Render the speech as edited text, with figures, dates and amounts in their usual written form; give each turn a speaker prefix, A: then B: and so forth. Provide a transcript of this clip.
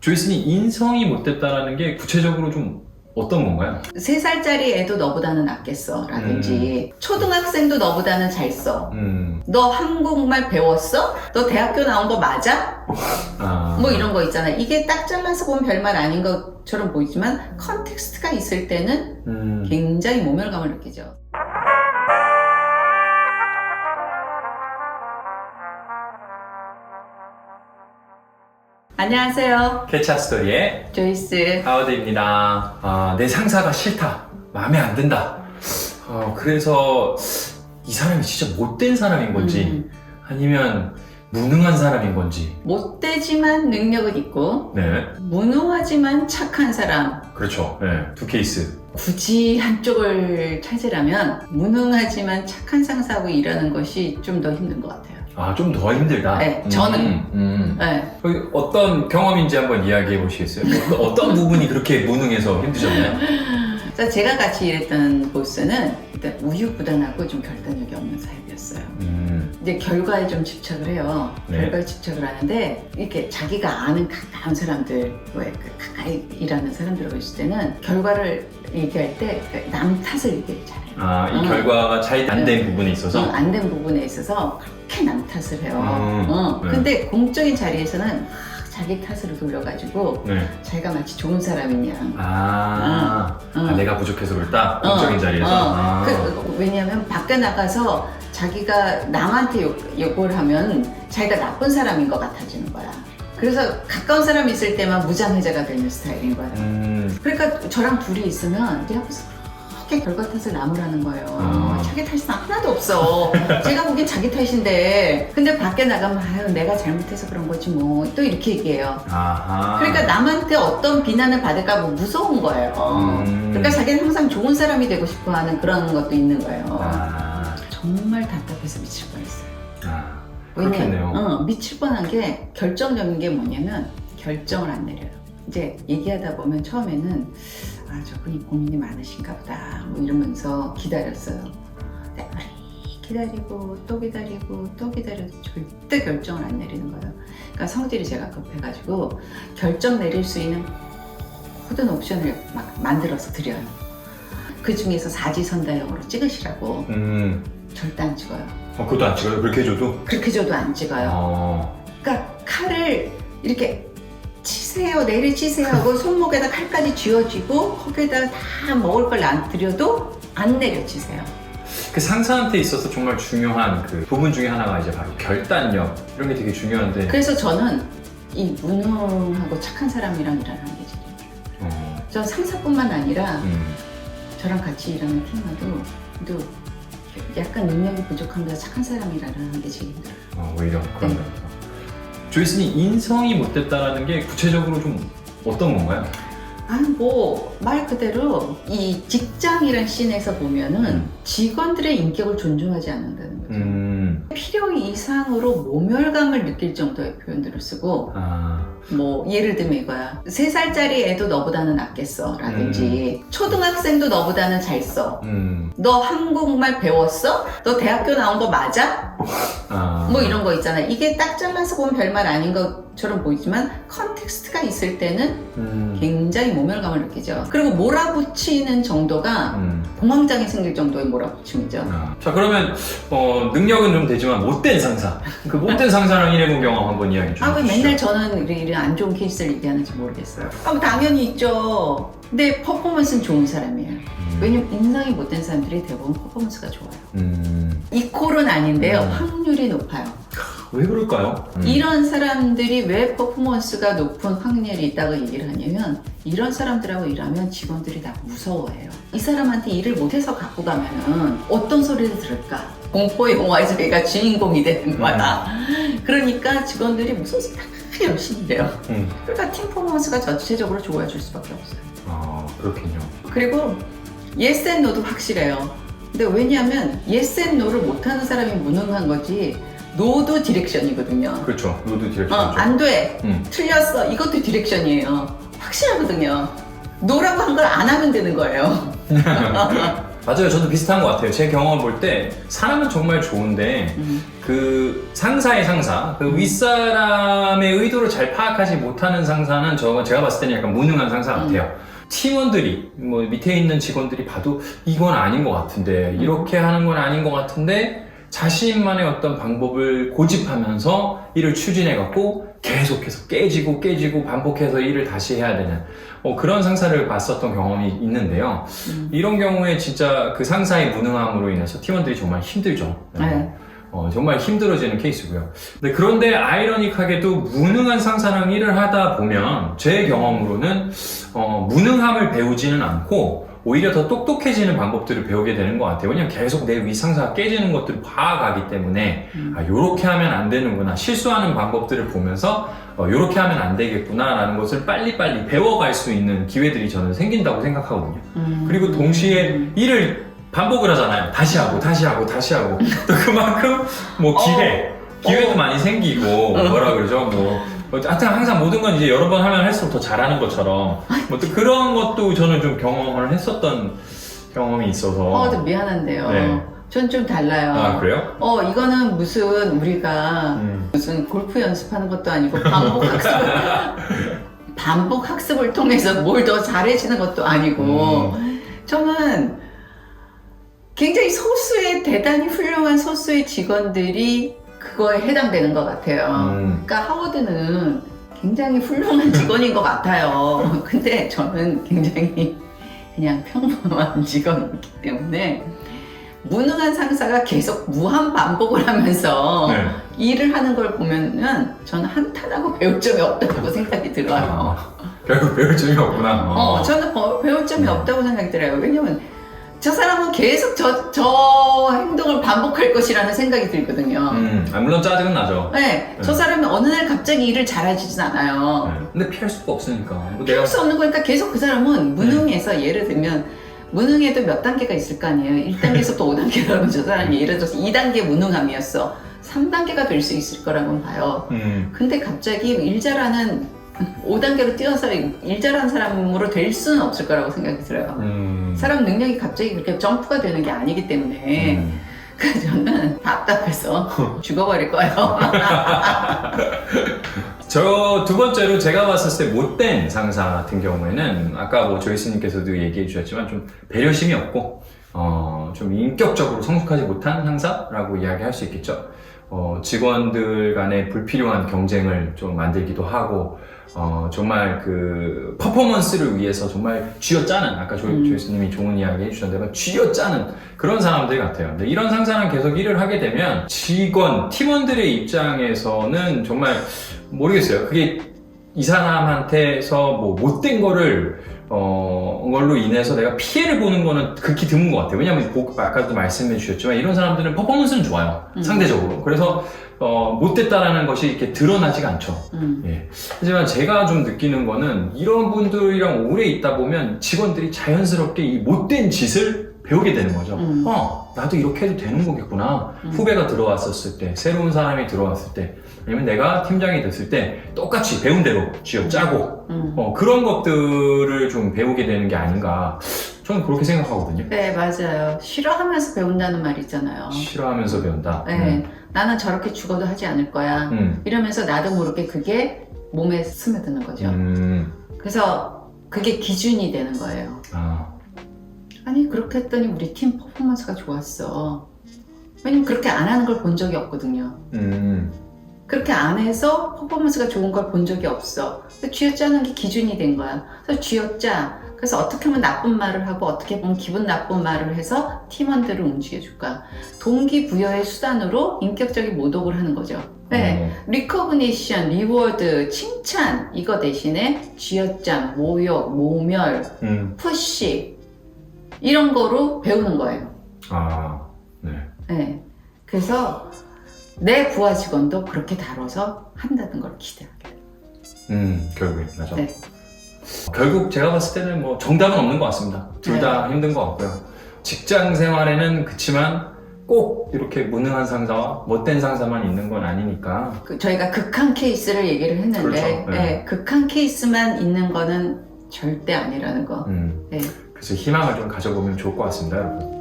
A: 조이슨이 인성이 못됐다라는 게 구체적으로 좀 어떤 건가요?
B: 3살짜리 애도 너보다는 낫겠어 라든지 초등학생도 너보다는 잘 써. 너 한국말 배웠어? 너 대학교 나온 거 맞아? 뭐 이런 거 있잖아. 이게 딱 잘라서 보면 별말 아닌 것처럼 보이지만 컨텍스트가 있을 때는 굉장히 모멸감을 느끼죠. 안녕하세요.
A: 캐치아 스토리의
B: 조이스.
A: 하워드입니다. 내 상사가 싫다. 마음에 안 든다. 그래서 이 사람이 진짜 못된 사람인 건지 아니면 무능한 사람인 건지.
B: 못되지만 능력은 있고
A: 네,
B: 무능하지만 착한 사람.
A: 그렇죠. 네, 두 케이스.
B: 굳이 한쪽을 찾으라면 무능하지만 착한 상사하고 일하는 것이 좀 더 힘든 것 같아요.
A: 좀 더 힘들다.
B: 네, 저는. 네.
A: 어떤 경험인지 한번 이야기해 보시겠어요? 어떤 부분이 그렇게 무능해서 힘드셨나요?
B: 자, 제가 같이 일했던 보스는 일단 우유부단하고 좀 결단력이 없는 사람이었어요. 이제 결과에 좀 집착을 해요.
A: 네.
B: 결과에 집착을 하는데 이렇게 자기가 아는 가까운 사람들, 왜 가까이 일하는 사람들하고 있을 때는 결과를 얘기할 때 남 탓을 얘기를 잘해요.
A: 이 결과가 잘 안 된 부분에 있어서?
B: 안 된 부분에 있어서 그렇게 남 탓을 해요.
A: 네.
B: 근데 공적인 자리에서는 자기 탓으로 돌려가지고
A: 네.
B: 자기가 마치 좋은 사람이냐.
A: 내가 부족해서 그렇다? 공적인 자리에서?
B: 왜냐하면 밖에 나가서 자기가 남한테 욕을 하면 자기가 나쁜 사람인 것 같아지는 거야. 그래서 가까운 사람이 있을 때만 무장해제가 되는 스타일인 거야. 그러니까 저랑 둘이 있으면 내 앞에서 그렇게 결과 탓을 남을 하는 거예요. 자기 탓이 하나도 없어. 제가 보기엔 자기 탓인데 근데 밖에 나가면 아유 내가 잘못해서 그런 거지 뭐 또 이렇게 얘기해요. 그러니까 남한테 어떤 비난을 받을까 뭐 무서운 거예요. 그러니까 자기는 항상 좋은 사람이 되고 싶어 하는 그런 것도 있는 거예요. 정말 답답해서 미칠 뻔했어요.
A: 그렇겠네요.
B: 미칠 뻔한 게 결정적인 게 뭐냐면 결정을 안 내려요. 이제 얘기하다 보면 처음에는 저분이 고민이 많으신가 보다 뭐 이러면서 기다렸어요. 근데 기다리고 또 기다리고 또 기다려도 절대 결정을 안 내리는 거예요. 그러니까 성질이 제가 급해가지고 결정 내릴 수 있는 모든 옵션을 막 만들어서 드려요. 그 중에서 사지선다형으로 찍으시라고. 절대 안 찍어요.
A: 그것도 안 찍어요? 그렇게 해줘도?
B: 그렇게 줘도 안 찍어요. 그러니까 칼을 이렇게 치세요, 내리치세요 하고 손목에다 칼까지 쥐어쥐고 거기에다 다 먹을 걸 안 드려도 안 내려치세요.
A: 그 상사한테 있어서 정말 중요한 그 부분 중에 하나가 이제 바로 결단력 이런 게 되게 중요한데.
B: 그래서 저는 이 무능하고 착한 사람이랑 일하는 게 제일 힘들어요. 전 상사뿐만 아니라 저랑 같이 일하는 팀원도 약간 능력이 부족합니다. 착한 사람이라는 게 제일 힘들어요.
A: 오히려 그런 면에서. 조이슨이 인성이 못됐다라는 게 구체적으로 좀 어떤 건가요?
B: 뭐 말 그대로 이 직장이란 씬에서 보면은 직원들의 인격을 존중하지 않는다는 거죠. 필요 이상으로 모멸감을 느낄 정도의 표현들을 쓰고 뭐 예를 들면 이거야. 3살짜리 애도 너보다는 낫겠어 라든지 초등학생도 너보다는 잘 써. 너 한국말 배웠어? 너 대학교 나온 거 맞아? 뭐 이런 거 있잖아. 이게 딱 잘라서 보면 별말 아닌 것처럼 보이지만 컨텍스트가 있을 때는 굉장히 모멸감을 느끼죠. 그리고 몰아붙이는 정도가 공황장애 생길 정도의 몰아붙임이죠.
A: 자, 그러면 능력은 좀 되지만 못된 상사, 그 못된 상사랑 일해본 경험 한번 이야기 좀
B: 왜
A: 해주시죠.
B: 맨날 저는 이런 안 좋은 케이스를 얘기하는지 모르겠어요. 뭐 당연히 있죠. 근데 퍼포먼스는 좋은 사람이에요. 왜냐면 인성이 못된 사람들이 대부분 퍼포먼스가 좋아요. 이퀄은 아닌데요. 확률이 높아요.
A: 왜 그럴까요?
B: 이런 사람들이 왜 퍼포먼스가 높은 확률이 있다고 얘기를 하냐면 이런 사람들하고 일하면 직원들이 다 무서워해요. 이 사람한테 일을 못해서 갖고 가면은 어떤 소리를 들을까? 공포 영화에서 얘가 주인공이 되는 거야. 그러니까 직원들이 무슨 소리 다 열심히 해요. 그러니까 팀 퍼포먼스가 전체적으로 좋아질 수밖에 없어요.
A: 그렇군요.
B: 그리고 yes and no도 확실해요. 근데 왜냐하면 yes and no를 못하는 사람이 무능한 거지 노도 디렉션이거든요.
A: 그렇죠. 노도 디렉션이죠.
B: 안 돼. 틀렸어. 이것도 디렉션이에요. 확실하거든요. 노라고 한 걸 안 하면 되는 거예요.
A: 맞아요. 저도 비슷한 것 같아요. 제 경험을 볼 때 사람은 정말 좋은데 그 상사의 상사, 그 윗사람의 의도를 잘 파악하지 못하는 상사는 제가 봤을 때는 약간 무능한 상사 같아요. 팀원들이 뭐 밑에 있는 직원들이 봐도 이건 아닌 것 같은데 이렇게 하는 건 아닌 것 같은데 자신만의 어떤 방법을 고집하면서 일을 추진해갖고 계속해서 깨지고 반복해서 일을 다시 해야 되는 그런 상사를 봤었던 경험이 있는데요. 이런 경우에 진짜 그 상사의 무능함으로 인해서 팀원들이 정말 힘들죠.
B: 네.
A: 정말 힘들어지는 케이스고요. 그런데 아이러니하게도 무능한 상사랑 일을 하다 보면 제 경험으로는 무능함을 배우지는 않고 오히려 더 똑똑해지는 방법들을 배우게 되는 것 같아요. 왜냐면 계속 내 윗상사가 깨지는 것들을 봐가기 때문에 요렇게 하면 안 되는구나, 실수하는 방법들을 보면서 요렇게 하면 안 되겠구나 라는 것을 빨리빨리 배워갈 수 있는 기회들이 저는 생긴다고 생각하거든요. 그리고 동시에 일을 반복을 하잖아요. 다시 하고 또 그만큼 뭐 기회도 많이 생기고 뭐라 그러죠, 하여튼 항상 모든 건 이제 여러 번 하면 할수록 더 잘하는 것처럼 뭐 또 그런 것도 저는 좀 경험을 했었던 경험이 있어서.
B: 좀 미안한데요.
A: 네.
B: 전 좀 달라요.
A: 아, 그래요?
B: 이거는 무슨 우리가 무슨 골프 연습하는 것도 아니고 반복 학습을 통해서 뭘 더 잘해지는 것도 아니고 저는 굉장히 대단히 훌륭한 소수의 직원들이 그거에 해당되는 것 같아요. 그러니까 하워드는 굉장히 훌륭한 직원인 것 같아요. 근데 저는 굉장히 그냥 평범한 직원이기 때문에 무능한 상사가 계속 무한 반복을 하면서 일을 하는 걸 보면은 저는 한탄하고 배울 점이 없다고 생각이 들어요.
A: 결국 배울 점이 없구나.
B: 저는 배울 점이 없다고 생각이 들어요. 왜냐면 저 사람은 계속 저 행동을 반복할 것이라는 생각이 들거든요.
A: 물론 짜증은 나죠.
B: 네, 저 사람이 어느 날 갑자기 일을 잘해주진 않아요.
A: 근데 피할 수가 없으니까.
B: 피할 수 없는 거니까 계속 그 사람은 무능해서 예를 들면 무능해도 몇 단계가 있을 거 아니에요. 1단계에서 또 5단계라면 저 사람이 예를 들어서 2단계 무능함이었어. 3단계가 될 수 있을 거라고 봐요. 근데 갑자기 일 잘하는 5단계로 뛰어서 일 잘하는 사람으로 될 수는 없을 거라고 생각이 들어요. 사람 능력이 갑자기 그렇게 점프가 되는 게 아니기 때문에 그래서 저는 답답해서 죽어버릴 거예요.
A: 저 두 번째로 제가 봤을 때 못된 상사 같은 경우에는 아까 뭐 조이스님께서도 얘기해 주셨지만 좀 배려심이 없고 좀 인격적으로 성숙하지 못한 상사라고 이야기할 수 있겠죠. 직원들 간의 불필요한 경쟁을 좀 만들기도 하고 정말 그 퍼포먼스를 위해서 정말 쥐어짜는 아까 조이스님이 좋은 이야기 해주셨는데 쥐어짜는 그런 사람들 같아요. 근데 이런 상사랑 계속 일을 하게 되면 팀원들의 입장에서는 정말 모르겠어요. 그게 이 사람한테서 뭐 못된 걸로 인해서 내가 피해를 보는 거는 극히 드문 것 같아요. 왜냐면 아까도 말씀해 주셨지만 이런 사람들은 퍼포먼스는 좋아요. 상대적으로. 그래서 못됐다라는 것이 이렇게 드러나지가 않죠. 예. 하지만 제가 좀 느끼는 거는 이런 분들이랑 오래 있다 보면 직원들이 자연스럽게 이 못된 짓을 배우게 되는 거죠. 나도 이렇게 해도 되는 거겠구나. 후배가 들어왔었을 때, 새로운 사람이 들어왔을 때, 아니면 내가 팀장이 됐을 때 똑같이 배운 대로 쥐어짜고 그런 것들을 좀 배우게 되는 게 아닌가. 저는 그렇게 생각하거든요.
B: 네, 맞아요. 싫어하면서 배운다는 말 있잖아요.
A: 싫어하면서 배운다.
B: 네, 나는 저렇게 죽어도 하지 않을 거야. 이러면서 나도 모르게 그게 몸에 스며드는 거죠. 그래서 그게 기준이 되는 거예요. 아니 그렇게 했더니 우리 팀 퍼포먼스가 좋았어. 왜냐면 그렇게 안 하는 걸 본 적이 없거든요. 그렇게 안 해서 퍼포먼스가 좋은 걸 본 적이 없어. 쥐어짜는 게 기준이 된 거야. 그래서 쥐어짜. 그래서 어떻게 하면 나쁜 말을 하고 어떻게 보면 기분 나쁜 말을 해서 팀원들을 움직여줄까. 동기부여의 수단으로 인격적인 모독을 하는 거죠. 네, 리커그니션, 리워드, 칭찬 이거 대신에 쥐어짜, 모욕, 모멸, 푸시 이런 거로 배우는 거예요. 네. 그래서 내 부하 직원도 그렇게 다뤄서 한다는 걸 기대하게 돼요.
A: 결국에 맞아.
B: 네.
A: 결국 제가 봤을 때는 뭐 정답은 없는 것 같습니다. 둘 다 힘든 것 같고요. 직장 생활에는 그치만 꼭 이렇게 무능한 상사와 못된 상사만 있는 건 아니니까.
B: 저희가 극한 케이스를 얘기를 했는데
A: 그렇죠.
B: 네, 극한 케이스만 있는 거는 절대 아니라는 거.
A: 그래서 희망을 좀 가져보면 좋을 것 같습니다, 여러분.